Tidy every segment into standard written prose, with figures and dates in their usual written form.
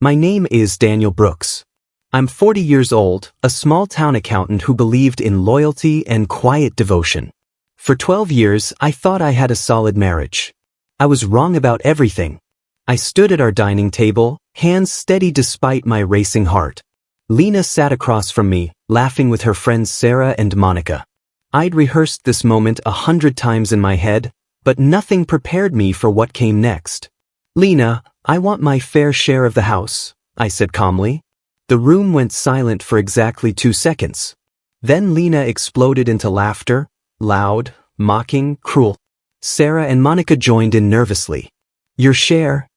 My name is Daniel Brooks. I'm 40 years old, a small-town accountant who believed in loyalty and quiet devotion. For 12 years, I thought I had a solid marriage. I was wrong about everything. I stood at our dining table, hands steady despite my racing heart. Lena sat across from me, laughing with her friends Sarah and Monica. I'd rehearsed this moment 100 times in my head, but nothing prepared me for what came next. "Lena, I want my fair share of the house," I said calmly. The room went silent for exactly 2 seconds. Then Lena exploded into laughter, loud, mocking, cruel. Sarah and Monica joined in nervously. "Your share?"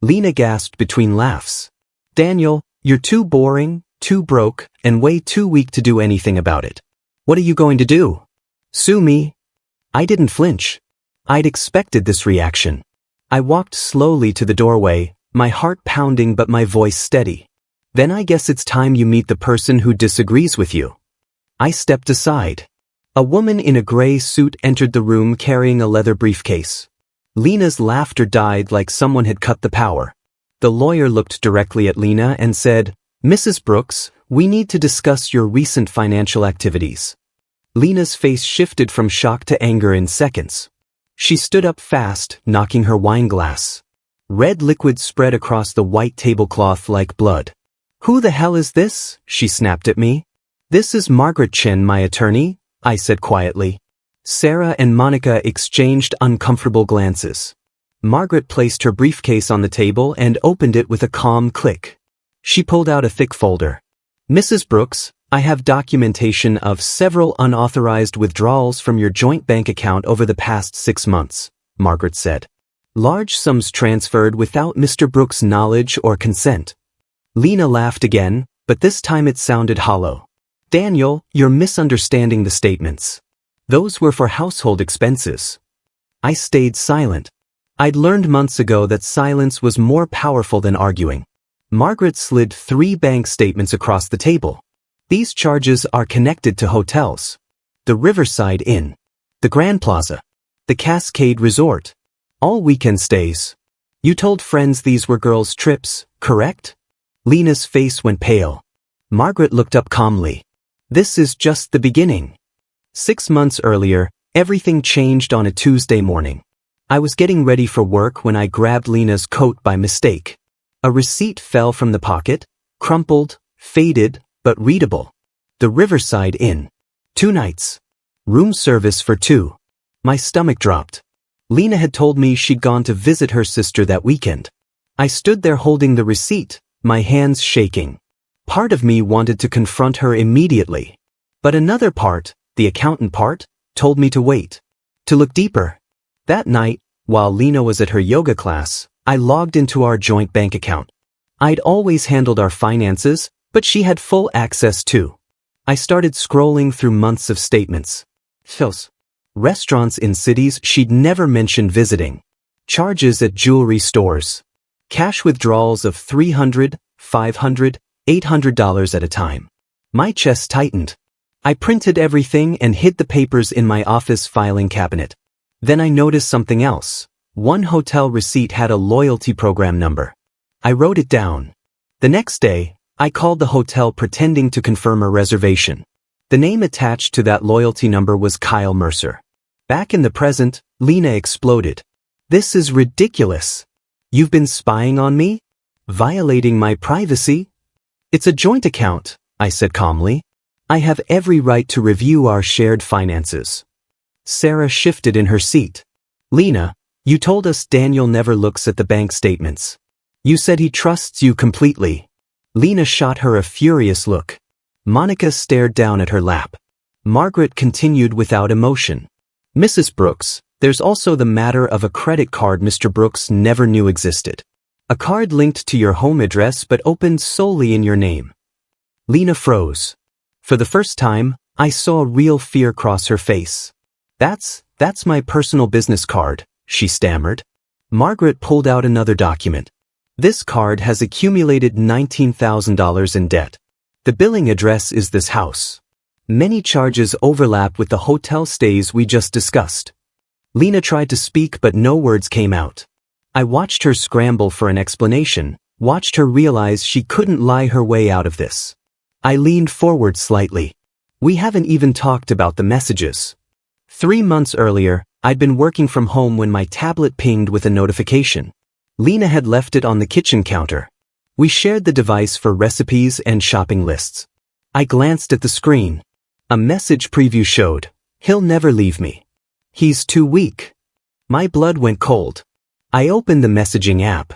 Lena gasped between laughs. "Daniel, you're too boring, too broke, and way too weak to do anything about it. What are you going to do? Sue me?" I didn't flinch. I'd expected this reaction. I walked slowly to the doorway, my heart pounding but my voice steady. "Then I guess it's time you meet the person who disagrees with you." I stepped aside. A woman in a gray suit entered the room carrying a leather briefcase. Lena's laughter died like someone had cut the power. The lawyer looked directly at Lena and said, "Mrs. Brooks, we need to discuss your recent financial activities." Lena's face shifted from shock to anger in seconds. She stood up fast, knocking her wine glass. Red liquid spread across the white tablecloth like blood. "Who the hell is this?" she snapped at me. "This is Margaret Chen, my attorney," I said quietly. Sarah and Monica exchanged uncomfortable glances. Margaret placed her briefcase on the table and opened it with a calm click. She pulled out a thick folder. "Mrs. Brooks, I have documentation of several unauthorized withdrawals from your joint bank account over the past 6 months," Margaret said. "Large sums transferred without Mr. Brooks' knowledge or consent." Lena laughed again, but this time it sounded hollow. "Daniel, you're misunderstanding the statements. Those were for household expenses." I stayed silent. I'd learned months ago that silence was more powerful than arguing. Margaret slid 3 bank statements across the table. "These charges are connected to hotels. The Riverside Inn, the Grand Plaza, the Cascade Resort, all weekend stays. You told friends these were girls' trips, correct?" Lena's face went pale. Margaret looked up calmly. "This is just the beginning." 6 months earlier, everything changed on a Tuesday morning. I was getting ready for work when I grabbed Lena's coat by mistake. A receipt fell from the pocket, crumpled, faded, but readable. The Riverside Inn. 2 nights. Room service for 2. My stomach dropped. Lena had told me she'd gone to visit her sister that weekend. I stood there holding the receipt, my hands shaking. Part of me wanted to confront her immediately. But another part, the accountant part, told me to wait. To look deeper. That night, while Lena was at her yoga class, I logged into our joint bank account. I'd always handled our finances, but she had full access too. I started scrolling through months of statements. Fills. Restaurants in cities she'd never mentioned visiting. Charges at jewelry stores. Cash withdrawals of $300, $500, $800 at a time. My chest tightened. I printed everything and hid the papers in my office filing cabinet. Then I noticed something else. One hotel receipt had a loyalty program number. I wrote it down. The next day, I called the hotel pretending to confirm a reservation. The name attached to that loyalty number was Kyle Mercer. Back in the present, Lena exploded. "This is ridiculous. You've been spying on me? Violating my privacy?" "It's a joint account," I said calmly. "I have every right to review our shared finances." Sarah shifted in her seat. "Lena, you told us Daniel never looks at the bank statements. You said he trusts you completely." Lena shot her a furious look. Monica stared down at her lap. Margaret continued without emotion. "Mrs. Brooks, there's also the matter of a credit card Mr. Brooks never knew existed. A card linked to your home address but opened solely in your name." Lena froze. For the first time, I saw real fear cross her face. That's my personal business card," she stammered. Margaret pulled out another document. "This card has accumulated $19,000 in debt. The billing address is this house. Many charges overlap with the hotel stays we just discussed." Lena tried to speak but no words came out. I watched her scramble for an explanation, Watched her realize she couldn't lie her way out of this. I leaned forward slightly. We haven't even talked about the messages. 3 months earlier, I'd been working from home when my tablet pinged with a notification. Lena had left it on the kitchen counter. We shared the device for recipes and shopping lists. I glanced at the screen. A message preview showed, "He'll never leave me. He's too weak." My blood went cold. I opened the messaging app.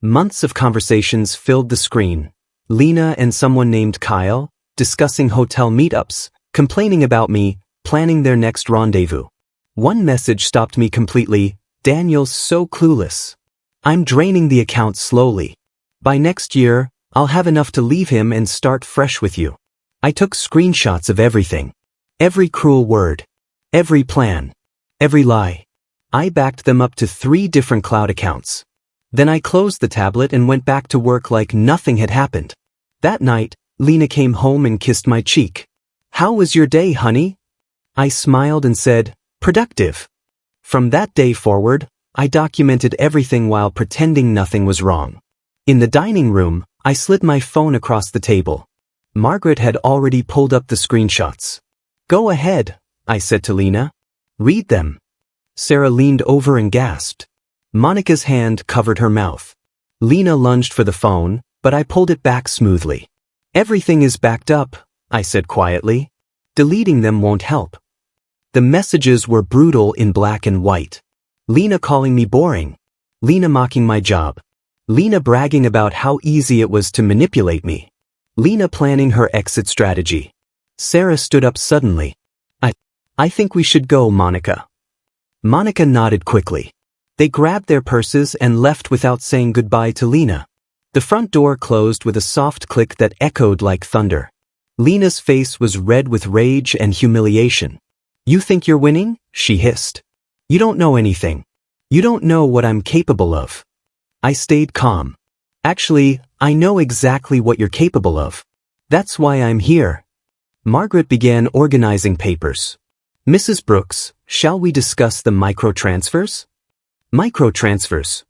Months of conversations filled the screen. Lena and someone named Kyle, discussing hotel meetups, complaining about me, planning their next rendezvous. One message stopped me completely. "Daniel's so clueless. I'm draining the account slowly. By next year, I'll have enough to leave him and start fresh with you." I took screenshots of everything. Every cruel word. Every plan. Every lie. I backed them up to 3 different cloud accounts. Then I closed the tablet and went back to work like nothing had happened. That night, Lena came home and kissed my cheek. "How was your day, honey?" I smiled and said, "Productive." From that day forward, I documented everything while pretending nothing was wrong. In the dining room, I slid my phone across the table. Margaret had already pulled up the screenshots. "Go ahead," I said to Lena. "Read them." Sarah leaned over and gasped. Monica's hand covered her mouth. Lena lunged for the phone, but I pulled it back smoothly. "Everything is backed up," I said quietly. "Deleting them won't help." The messages were brutal in black and white. Lena calling me boring. Lena mocking my job. Lena bragging about how easy it was to manipulate me. Lena planning her exit strategy. Sarah stood up suddenly. I think we should go, Monica." Monica nodded quickly. They grabbed their purses and left without saying goodbye to Lena. The front door closed with a soft click that echoed like thunder. Lena's face was red with rage and humiliation. "You think you're winning?" she hissed. "You don't know anything. You don't know what I'm capable of." I stayed calm. "Actually, I know exactly what you're capable of. That's why I'm here." Margaret began organizing papers. "Mrs. Brooks, shall we discuss the microtransfers?" "Microtransfers?"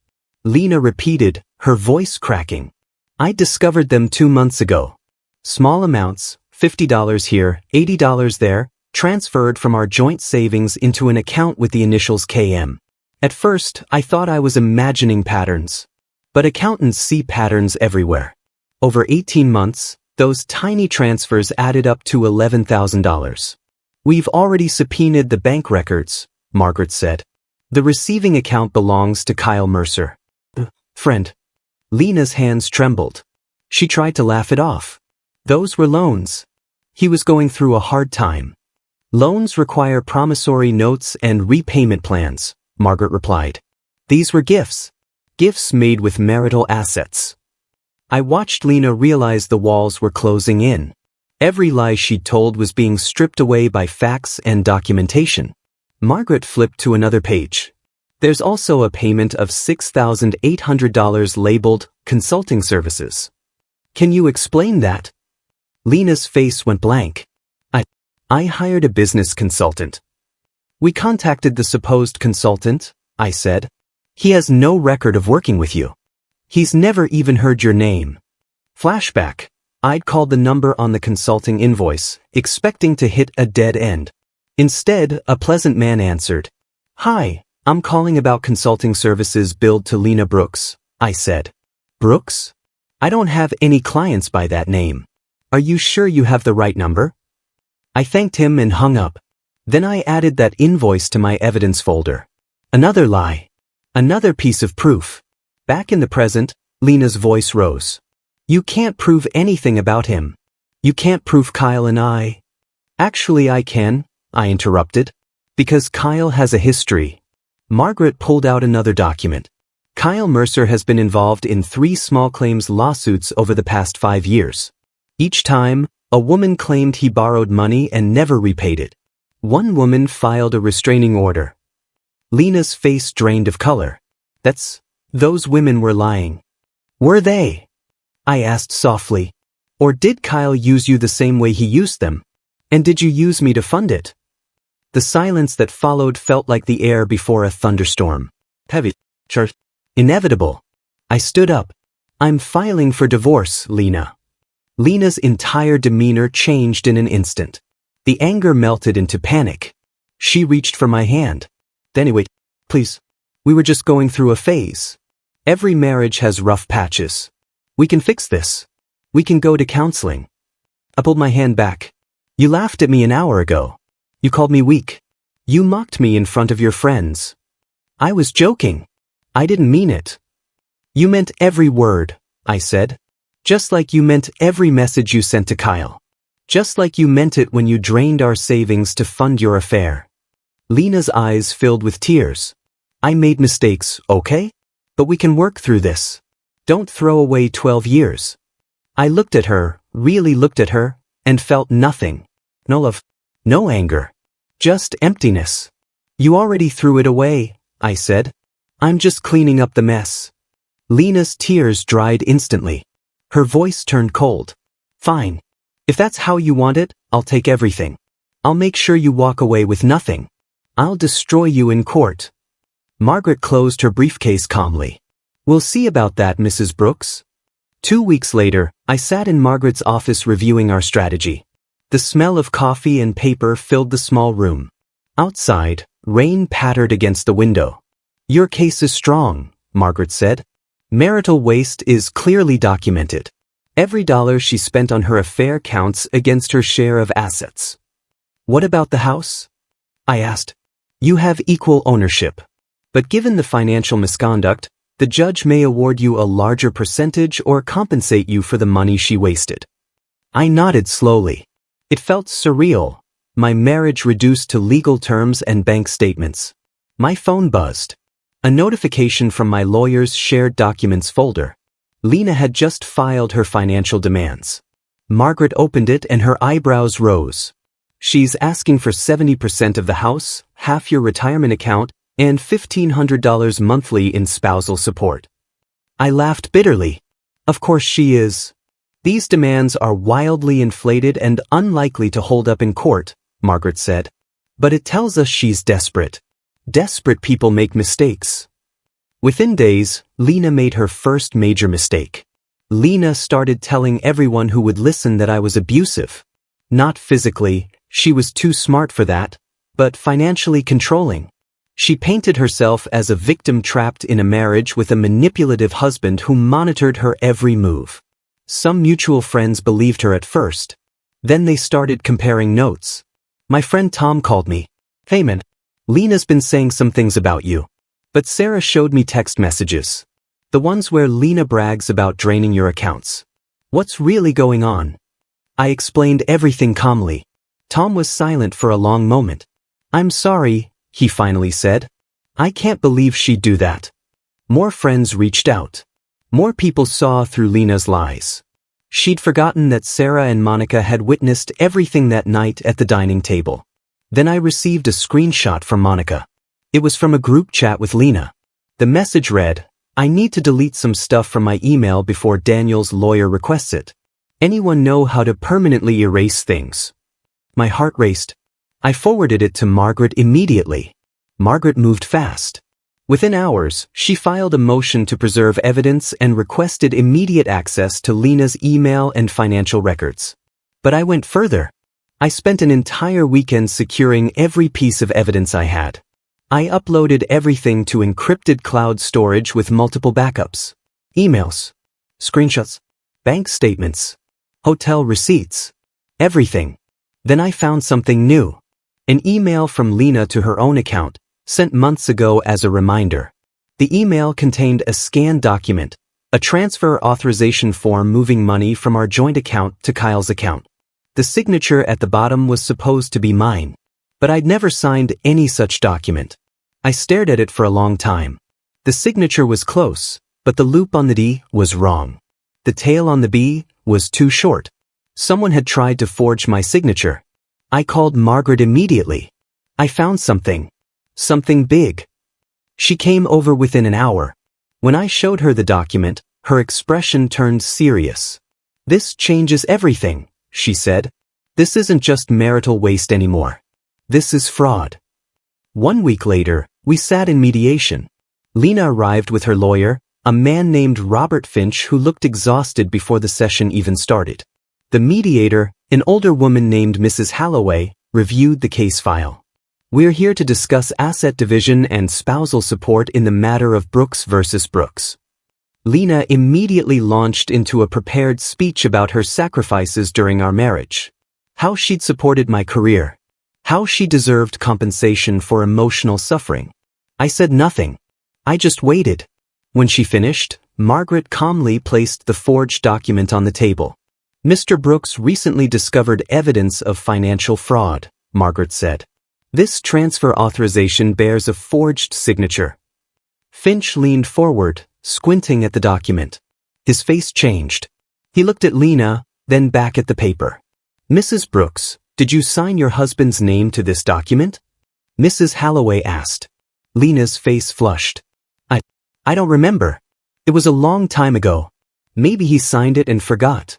Lena repeated, her voice cracking. "I discovered them 2 months ago. Small amounts, $50 here, $80 there, transferred from our joint savings into an account with the initials KM. At first, I thought I was imagining patterns. But accountants see patterns everywhere. Over 18 months, those tiny transfers added up to $11,000. "We've already subpoenaed the bank records," Margaret said. "The receiving account belongs to Kyle Mercer." "Friend." Lena's hands trembled. She tried to laugh it off. "Those were loans. He was going through a hard time." "Loans require promissory notes and repayment plans," Margaret replied. "These were gifts. Gifts made with marital assets." I watched Lena realize the walls were closing in. Every lie she'd told was being stripped away by facts and documentation. Margaret flipped to another page. "There's also a payment of $6,800 labeled consulting services. Can you explain that?" Lena's face went blank. I hired a business consultant." "We contacted the supposed consultant," I said. "He has no record of working with you. He's never even heard your name." Flashback. I'd called the number on the consulting invoice, expecting to hit a dead end. Instead, a pleasant man answered. "Hi, I'm calling about consulting services billed to Lena Brooks," I said. "Brooks? I don't have any clients by that name. Are you sure you have the right number?" I thanked him and hung up. Then I added that invoice to my evidence folder. Another lie. Another piece of proof. Back in the present, Lena's voice rose. "You can't prove anything about him. You can't prove Kyle and I." "Actually I can," I interrupted. "Because Kyle has a history." Margaret pulled out another document. "Kyle Mercer has been involved in 3 small claims lawsuits over the past 5 years. Each time, a woman claimed he borrowed money and never repaid it. One woman filed a restraining order." Lena's face drained of color. Those women were lying." "Were they?" I asked softly. "Or did Kyle use you the same way he used them? And did you use me to fund it?" The silence that followed felt like the air before a thunderstorm. Heavy. Inevitable. I stood up. I'm filing for divorce, Lena. Lena's entire demeanor changed in an instant. The anger melted into panic. She reached for my hand. Anyway, please. We were just going through a phase. Every marriage has rough patches. We can fix this. We can go to counseling. I pulled my hand back. You laughed at me an hour ago. You called me weak. You mocked me in front of your friends. I was joking. I didn't mean it. You meant every word, I said. Just like you meant every message you sent to Kyle. Just like you meant it when you drained our savings to fund your affair. Lena's eyes filled with tears. I made mistakes, okay? But we can work through this. Don't throw away 12 years. I looked at her, really looked at her, and felt nothing. No love, no anger. Just emptiness. You already threw it away, I said. I'm just cleaning up the mess. Lena's tears dried instantly. Her voice turned cold. Fine. If that's how you want it, I'll take everything. I'll make sure you walk away with nothing. I'll destroy you in court. Margaret closed her briefcase calmly. We'll see about that, Mrs. Brooks. 2 weeks later, I sat in Margaret's office reviewing our strategy. The smell of coffee and paper filled the small room. Outside, rain pattered against the window. Your case is strong, Margaret said. Marital waste is clearly documented. Every dollar she spent on her affair counts against her share of assets. What about the house? I asked. You have equal ownership. But given the financial misconduct, the judge may award you a larger percentage or compensate you for the money she wasted. I nodded slowly. It felt surreal. My marriage reduced to legal terms and bank statements. My phone buzzed. A notification from my lawyer's shared documents folder. Lena had just filed her financial demands. Margaret opened it and her eyebrows rose. She's asking for 70% of the house, half your retirement account, and $1,500 monthly in spousal support. I laughed bitterly. Of course she is. These demands are wildly inflated and unlikely to hold up in court, Margaret said. But it tells us she's desperate. Desperate people make mistakes. Within days, Lena made her first major mistake. Lena started telling everyone who would listen that I was abusive. Not physically, she was too smart for that, but financially controlling. She painted herself as a victim trapped in a marriage with a manipulative husband who monitored her every move. Some mutual friends believed her at first. Then they started comparing notes. My friend Tom called me. Hey man, Lena's been saying some things about you. But Sarah showed me text messages. The ones where Lena brags about draining your accounts. What's really going on? I explained everything calmly. Tom was silent for a long moment. I'm sorry, he finally said. I can't believe she'd do that. More friends reached out. More people saw through Lena's lies. She'd forgotten that Sarah and Monica had witnessed everything that night at the dining table. Then I received a screenshot from Monica. It was from a group chat with Lena. The message read, I need to delete some stuff from my email before Daniel's lawyer requests it. Anyone know how to permanently erase things? My heart raced. I forwarded it to Margaret immediately. Margaret moved fast. Within hours, she filed a motion to preserve evidence and requested immediate access to Lena's email and financial records. But I went further. I spent an entire weekend securing every piece of evidence I had. I uploaded everything to encrypted cloud storage with multiple backups. Emails, screenshots, bank statements, hotel receipts, everything. Then I found something new. An email from Lena to her own account, sent months ago as a reminder. The email contained a scanned document, a transfer authorization form moving money from our joint account to Kyle's account. The signature at the bottom was supposed to be mine, but I'd never signed any such document. I stared at it for a long time. The signature was close, but the loop on the D was wrong. The tail on the B was too short. Someone had tried to forge my signature. I called Margaret immediately. I found something. Something big. She came over within an hour. When I showed her the document, her expression turned serious. This changes everything, she said. This isn't just marital waste anymore. This is fraud. 1 week later, we sat in mediation. Lena arrived with her lawyer, A man named Robert Finch who looked exhausted before the session even started. The mediator, an older woman named Mrs. Halloway, reviewed the case file. We're here to discuss asset division and spousal support in the matter of Brooks versus Brooks. Lena immediately launched into a prepared speech about her sacrifices during our marriage. How she'd supported my career. How she deserved compensation for emotional suffering. I said nothing. I just waited. When she finished, Margaret calmly placed the forged document on the table. Mr. Brooks recently discovered evidence of financial fraud, Margaret said. This transfer authorization bears a forged signature. Finch leaned forward, squinting at the document. His face changed. He looked at Lena, then back at the paper. Mrs. Brooks, did you sign your husband's name to this document? Mrs. Halloway asked. Lena's face flushed. I don't remember. It was a long time ago. Maybe he signed it and forgot.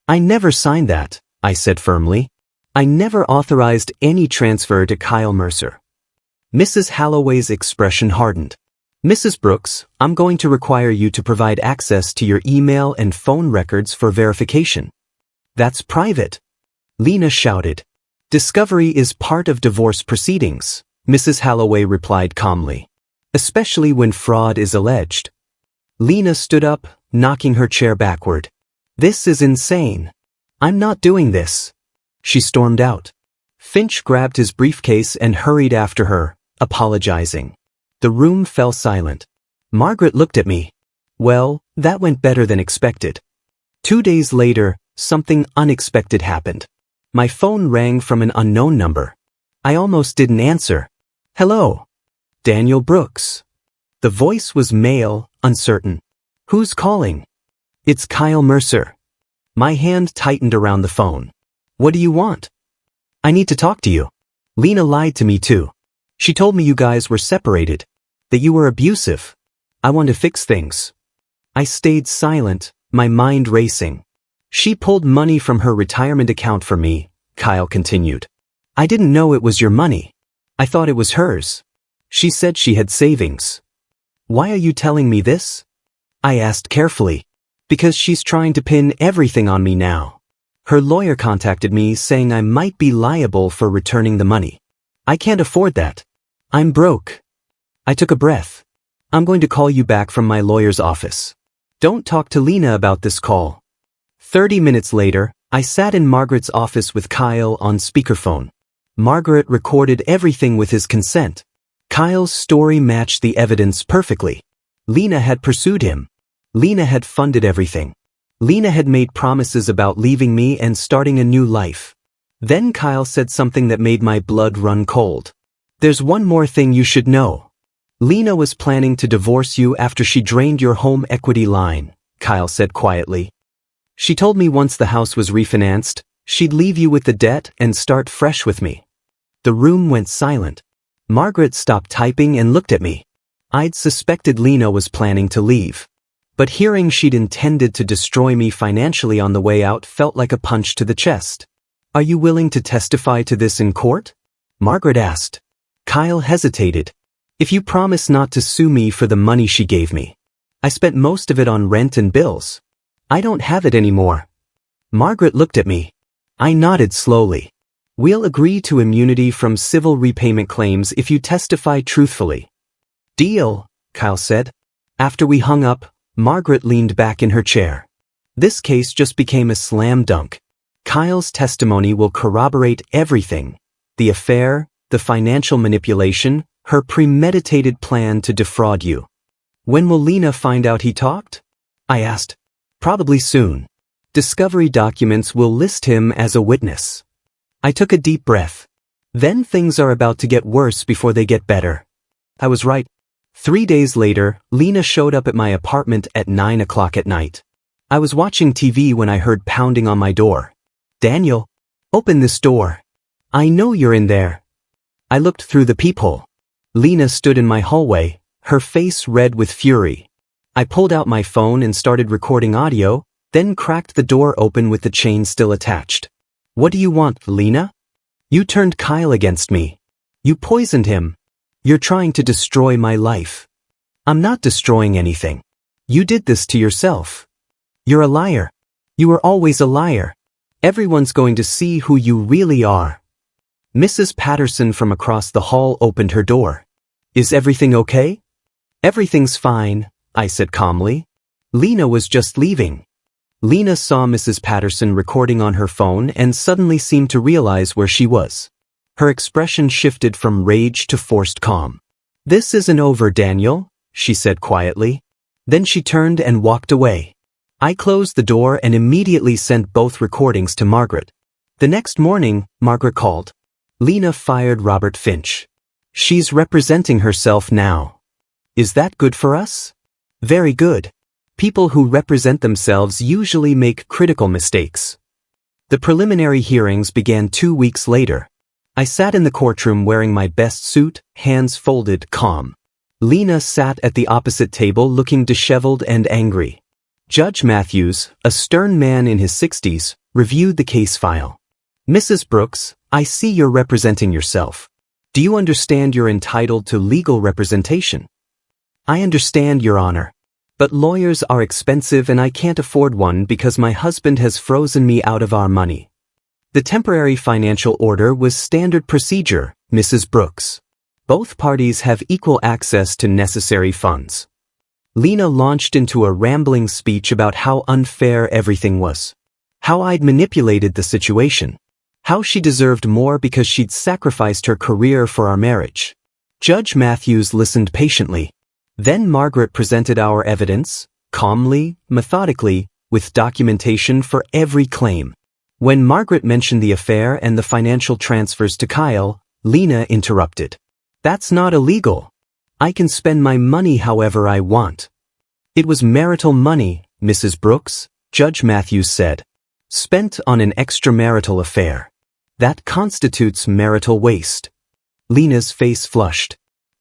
I never signed that, I said firmly. I never authorized any transfer to Kyle Mercer. Mrs. Halloway's expression hardened. Mrs. Brooks, I'm going to require you to provide access to your email and phone records for verification. That's private. Lena shouted. Discovery is part of divorce proceedings, Mrs. Halloway replied calmly. Especially when fraud is alleged. Lena stood up, knocking her chair backward. This is insane. I'm not doing this. She stormed out. Finch grabbed his briefcase and hurried after her, apologizing. The room fell silent. Margaret looked at me. Well, that went better than expected. 2 days later, something unexpected happened. My phone rang from an unknown number. I almost didn't answer. Hello. Daniel Brooks. The voice was male, uncertain. Who's calling? It's Kyle Mercer. My hand tightened around the phone. What do you want? I need to talk to you. Lena lied to me too. She told me you guys were separated. That you were abusive. I want to fix things. I stayed silent, my mind racing. She pulled money from her retirement account for me, Kyle continued. I didn't know it was your money. I thought it was hers. She said she had savings. Why are you telling me this? I asked carefully. Because she's trying to pin everything on me now. Her lawyer contacted me saying I might be liable for returning the money. I can't afford that. I'm broke. I took a breath. I'm going to call you back from my lawyer's office. Don't talk to Lena about this call. 30 minutes later, I sat in Margaret's office with Kyle on speakerphone. Margaret recorded everything with his consent. Kyle's story matched the evidence perfectly. Lena had pursued him. Lena had funded everything. Lena had made promises about leaving me and starting a new life. Then Kyle said something that made my blood run cold. There's one more thing you should know. Lena was planning to divorce you after she drained your home equity line, Kyle said quietly. She told me once the house was refinanced, she'd leave you with the debt and start fresh with me. The room went silent. Margaret stopped typing and looked at me. I'd suspected Lena was planning to leave. But hearing she'd intended to destroy me financially on the way out felt like a punch to the chest. Are you willing to testify to this in court? Margaret asked. Kyle hesitated. If you promise not to sue me for the money she gave me. I spent most of it on rent and bills. I don't have it anymore. Margaret looked at me. I nodded slowly. We'll agree to immunity from civil repayment claims if you testify truthfully. Deal, Kyle said. After we hung up, Margaret leaned back in her chair. This case just became a slam dunk. Kyle's testimony will corroborate everything. The affair, the financial manipulation, her premeditated plan to defraud you. When will Lena find out he talked? I asked. Probably soon. Discovery documents will list him as a witness. I took a deep breath. Then things are about to get worse before they get better. I was right. 3 days later, Lena showed up at my apartment at 9 o'clock at night. I was watching TV when I heard pounding on my door. Daniel, open this door. I know you're in there. I looked through the peephole. Lena stood in my hallway, her face red with fury. I pulled out my phone and started recording audio, then cracked the door open with the chain still attached. What do you want, Lena? You turned Kyle against me. You poisoned him. You're trying to destroy my life. I'm not destroying anything. You did this to yourself. You're a liar. You were always a liar. Everyone's going to see who you really are. Mrs. Patterson from across the hall opened her door. Is everything okay? Everything's fine, I said calmly. Lena was just leaving. Lena saw Mrs. Patterson recording on her phone and suddenly seemed to realize where she was. Her expression shifted from rage to forced calm. This isn't over, Daniel, she said quietly. Then she turned and walked away. I closed the door and immediately sent both recordings to Margaret. The next morning, Margaret called. Lena fired Robert Finch. She's representing herself now. Is that good for us? Very good. People who represent themselves usually make critical mistakes. The preliminary hearings began 2 weeks later. I sat in the courtroom wearing my best suit, hands folded, calm. Lena sat at the opposite table looking disheveled and angry. Judge Matthews, a stern man in his 60s, reviewed the case file. Mrs. Brooks, I see you're representing yourself. Do you understand you're entitled to legal representation? I understand, Your Honor. But lawyers are expensive and I can't afford one because my husband has frozen me out of our money. The temporary financial order was standard procedure, Mrs. Brooks. Both parties have equal access to necessary funds. Lena launched into a rambling speech about how unfair everything was. How I'd manipulated the situation. How she deserved more because she'd sacrificed her career for our marriage. Judge Matthews listened patiently. Then Margaret presented our evidence, calmly, methodically, with documentation for every claim. When Margaret mentioned the affair and the financial transfers to Kyle, Lena interrupted. That's not illegal. I can spend my money however I want. It was marital money, Mrs. Brooks, Judge Matthews said. Spent on an extramarital affair. That constitutes marital waste. Lena's face flushed.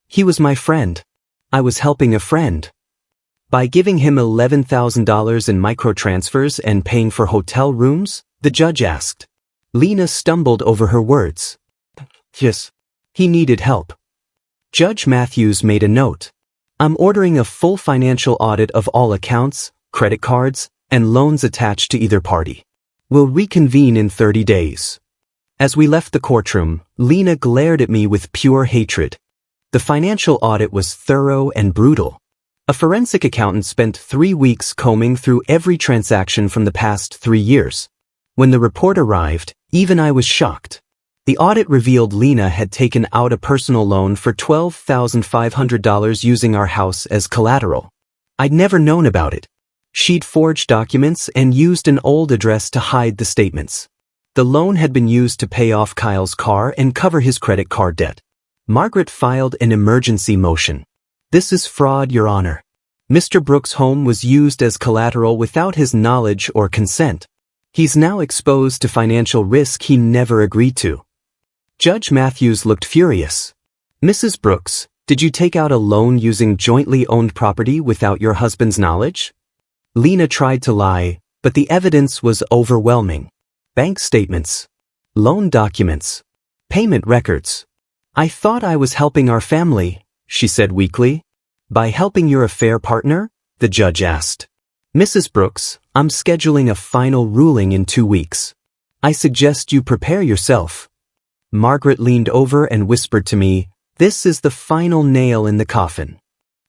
He was my friend. I was helping a friend. By giving him $11,000 in microtransfers and paying for hotel rooms? The judge asked. Lena stumbled over her words. Yes. He needed help. Judge Matthews made a note. I'm ordering a full financial audit of all accounts, credit cards, and loans attached to either party. We'll reconvene in 30 days. As we left the courtroom, Lena glared at me with pure hatred. The financial audit was thorough and brutal. A forensic accountant spent 3 weeks combing through every transaction from the past 3 years. When the report arrived, even I was shocked. The audit revealed Lena had taken out a personal loan for $12,500 using our house as collateral. I'd never known about it. She'd forged documents and used an old address to hide the statements. The loan had been used to pay off Kyle's car and cover his credit card debt. Margaret filed an emergency motion. This is fraud, Your Honor. Mr. Brooks' home was used as collateral without his knowledge or consent. He's now exposed to financial risk he never agreed to. Judge Matthews looked furious. Mrs. Brooks, did you take out a loan using jointly owned property without your husband's knowledge? Lena tried to lie, but the evidence was overwhelming. Bank statements, loan documents, payment records. I thought I was helping our family, she said weakly. By helping your affair partner? The judge asked. Mrs. Brooks, I'm scheduling a final ruling in 2 weeks. I suggest you prepare yourself. Margaret leaned over and whispered to me, this is the final nail in the coffin.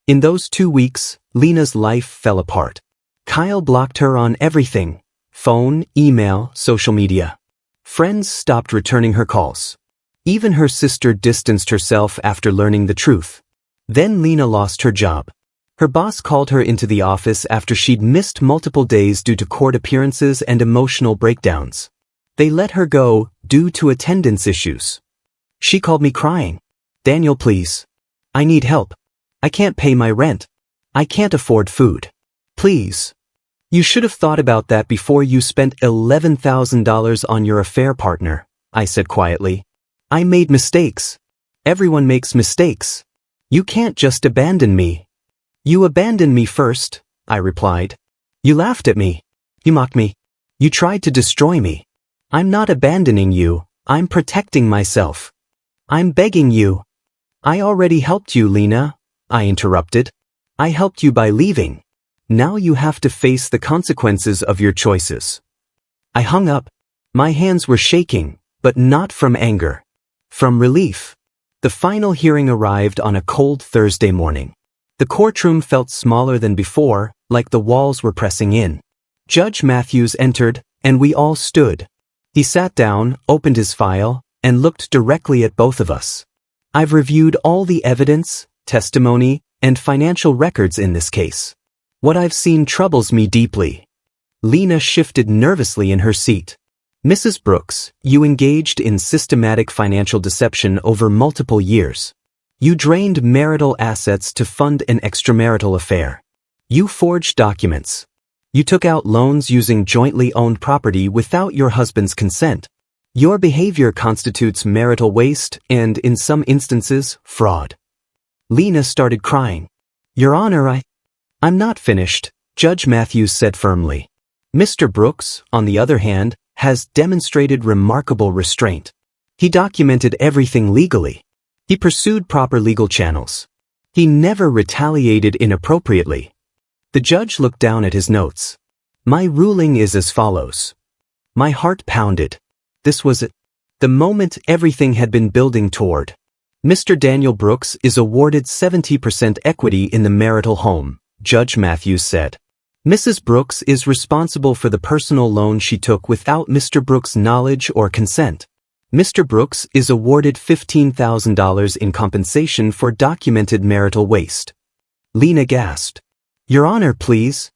In those 2 weeks, Lena's life fell apart. Kyle blocked her on everything. Phone, email, social media. Friends stopped returning her calls. Even her sister distanced herself after learning the truth. Then Lena lost her job. Her boss called her into the office after she'd missed multiple days due to court appearances and emotional breakdowns. They let her go due to attendance issues. She called me crying. Daniel, please. I need help. I can't pay my rent. I can't afford food. Please. You should have thought about that before you spent $11,000 on your affair partner, I said quietly. I made mistakes. Everyone makes mistakes. You can't just abandon me. You abandoned me first, I replied. You laughed at me. You mocked me. You tried to destroy me. I'm not abandoning you. I'm protecting myself. I'm begging you. I already helped you, Lena, I interrupted. I helped you by leaving. Now you have to face the consequences of your choices. I hung up. My hands were shaking, but not from anger. From relief. The final hearing arrived on a cold Thursday morning. The courtroom felt smaller than before, like the walls were pressing in. Judge Matthews entered, and we all stood. He sat down, opened his file, and looked directly at both of us. I've reviewed all the evidence, testimony, and financial records in this case. What I've seen troubles me deeply. Lena shifted nervously in her seat. Mrs. Brooks, you engaged in systematic financial deception over multiple years. You drained marital assets to fund an extramarital affair. You forged documents. You took out loans using jointly owned property without your husband's consent. Your behavior constitutes marital waste and, in some instances, fraud. Lena started crying. Your Honor, I'm not finished, Judge Matthews said firmly. Mr. Brooks, on the other hand, has demonstrated remarkable restraint. He documented everything legally. He pursued proper legal channels. He never retaliated inappropriately. The judge looked down at his notes. My ruling is as follows. My heart pounded. This was it. The moment everything had been building toward. Mr. Daniel Brooks is awarded 70% equity in the marital home, Judge Matthews said. Mrs. Brooks is responsible for the personal loan she took without Mr. Brooks' knowledge or consent. Mr. Brooks is awarded $15,000 in compensation for documented marital waste. Lena gasped. Your Honor, please.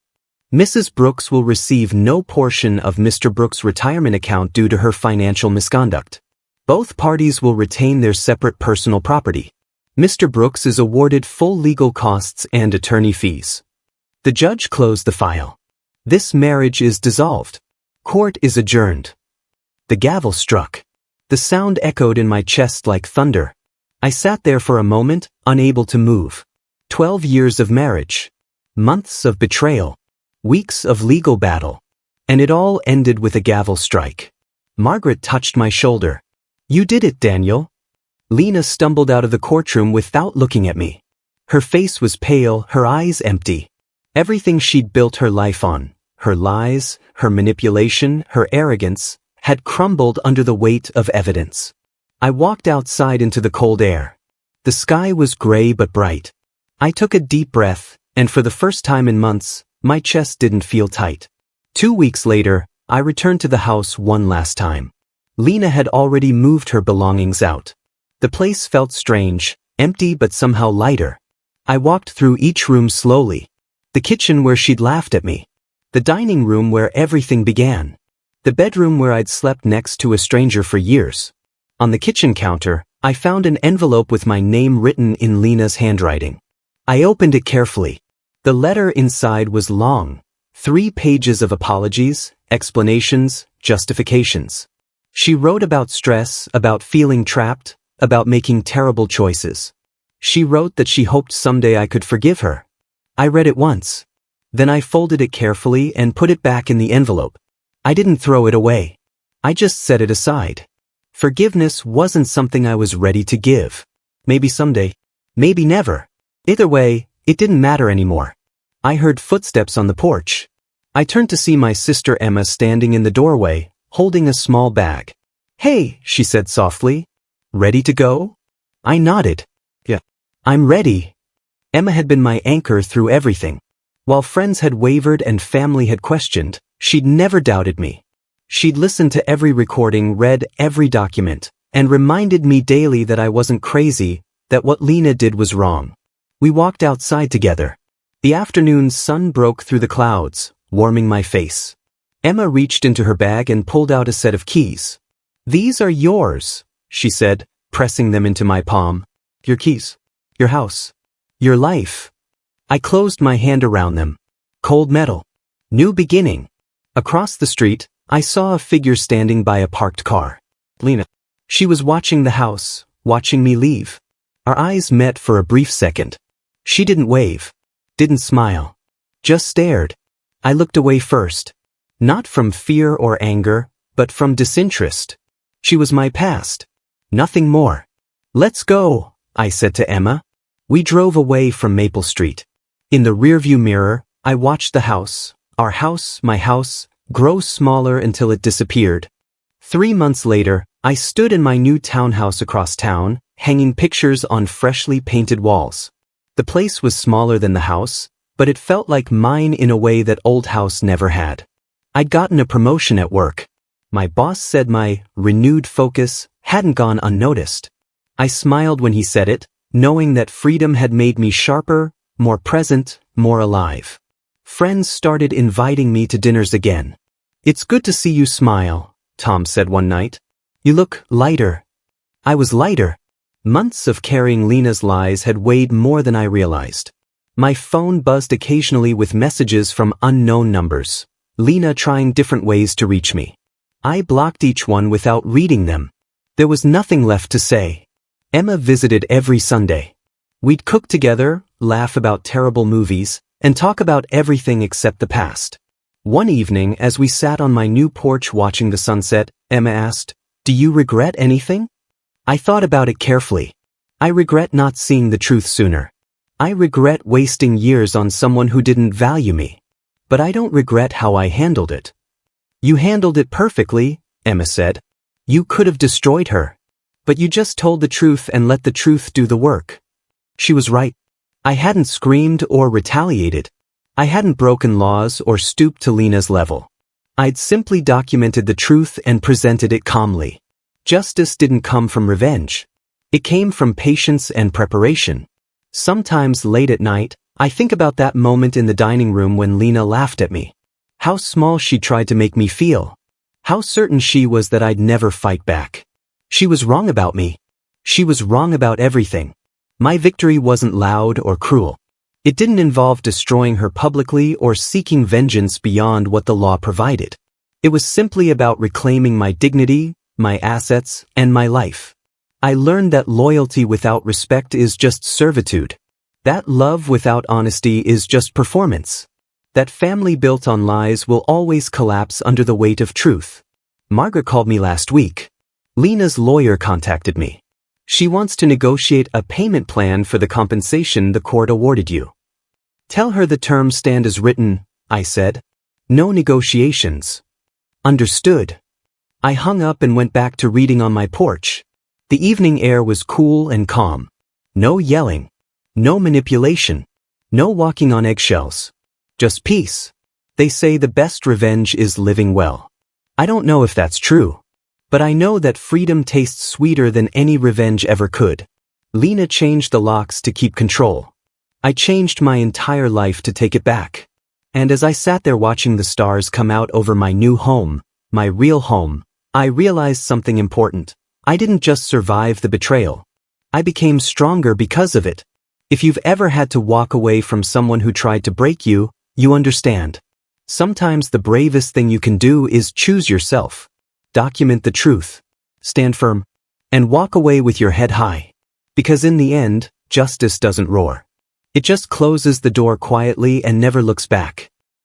Mrs. Brooks will receive no portion of Mr. Brooks' retirement account due to her financial misconduct. Both parties will retain their separate personal property. Mr. Brooks is awarded full legal costs and attorney fees. The judge closed the file. This marriage is dissolved. Court is adjourned. The gavel struck. The sound echoed in my chest like thunder. I sat there for a moment, unable to move. 12 years of marriage. Months of betrayal. Weeks of legal battle. And it all ended with a gavel strike. Margaret touched my shoulder. You did it, Daniel. Lena stumbled out of the courtroom without looking at me. Her face was pale, her eyes empty. Everything she'd built her life on, her lies, her manipulation, her arrogance, had crumbled under the weight of evidence. I walked outside into the cold air. The sky was gray but bright. I took a deep breath, and for the first time in months, my chest didn't feel tight. 2 weeks later, I returned to the house one last time. Lena had already moved her belongings out. The place felt strange, empty but somehow lighter. I walked through each room slowly. The kitchen where she'd laughed at me. The dining room where everything began. The bedroom where I'd slept next to a stranger for years. On the kitchen counter, I found an envelope with my name written in Lena's handwriting. I opened it carefully. The letter inside was long. 3 pages of apologies, explanations, justifications. She wrote about stress, about feeling trapped, about making terrible choices. She wrote that she hoped someday I could forgive her. I read it once. Then I folded it carefully and put it back in the envelope. I didn't throw it away. I just set it aside. Forgiveness wasn't something I was ready to give. Maybe someday. Maybe never. Either way, it didn't matter anymore. I heard footsteps on the porch. I turned to see my sister Emma standing in the doorway, holding a small bag. Hey, she said softly. Ready to go? I nodded. Yeah. I'm ready. Emma had been my anchor through everything. While friends had wavered and family had questioned, she'd never doubted me. She'd listened to every recording, read every document, and reminded me daily that I wasn't crazy, that what Lena did was wrong. We walked outside together. The afternoon sun broke through the clouds, warming my face. Emma reached into her bag and pulled out a set of keys. These are yours, she said, pressing them into my palm. Your keys. Your house. Your life. I closed my hand around them. Cold metal. New beginning. Across the street, I saw a figure standing by a parked car. Lena. She was watching the house, watching me leave. Our eyes met for a brief second. She didn't wave. Didn't smile. Just stared. I looked away first. Not from fear or anger, but from disinterest. She was my past. Nothing more. Let's go, I said to Emma. We drove away from Maple Street. In the rearview mirror, I watched the house, our house, my house, grow smaller until it disappeared. 3 months later, I stood in my new townhouse across town, hanging pictures on freshly painted walls. The place was smaller than the house, but it felt like mine in a way that old house never had. I'd gotten a promotion at work. My boss said my renewed focus hadn't gone unnoticed. I smiled when he said it, knowing that freedom had made me sharper, more present, more alive. Friends started inviting me to dinners again. "It's good to see you smile," Tom said one night. "You look lighter." I was lighter. Months of carrying Lena's lies had weighed more than I realized. My phone buzzed occasionally with messages from unknown numbers, Lena trying different ways to reach me. I blocked each one without reading them. There was nothing left to say. Emma visited every Sunday. We'd cook together, laugh about terrible movies, and talk about everything except the past. One evening, as we sat on my new porch watching the sunset, Emma asked, "Do you regret anything?" I thought about it carefully. I regret not seeing the truth sooner. I regret wasting years on someone who didn't value me. But I don't regret how I handled it. "You handled it perfectly," Emma said. "You could have destroyed her. But you just told the truth and let the truth do the work." She was right. I hadn't screamed or retaliated. I hadn't broken laws or stooped to Lena's level. I'd simply documented the truth and presented it calmly. Justice didn't come from revenge. It came from patience and preparation. Sometimes late at night, I think about that moment in the dining room when Lena laughed at me. How small she tried to make me feel. How certain she was that I'd never fight back. She was wrong about me. She was wrong about everything. My victory wasn't loud or cruel. It didn't involve destroying her publicly or seeking vengeance beyond what the law provided. It was simply about reclaiming my dignity, my assets, and my life. I learned that loyalty without respect is just servitude. That love without honesty is just performance. That family built on lies will always collapse under the weight of truth. Margaret called me last week. Lena's lawyer contacted me. She wants to negotiate a payment plan for the compensation the court awarded you. "Tell her the terms stand as written," I said. "No negotiations." "Understood." I hung up and went back to reading on my porch. The evening air was cool and calm. No yelling. No manipulation. No walking on eggshells. Just peace. They say the best revenge is living well. I don't know if that's true. But I know that freedom tastes sweeter than any revenge ever could. Lena changed the locks to keep control. I changed my entire life to take it back. And as I sat there watching the stars come out over my new home, my real home, I realized something important. I didn't just survive the betrayal. I became stronger because of it. If you've ever had to walk away from someone who tried to break you, you understand. Sometimes the bravest thing you can do is choose yourself. Document the truth. Stand firm. And walk away with your head high. Because in the end, justice doesn't roar. It just closes the door quietly and never looks back.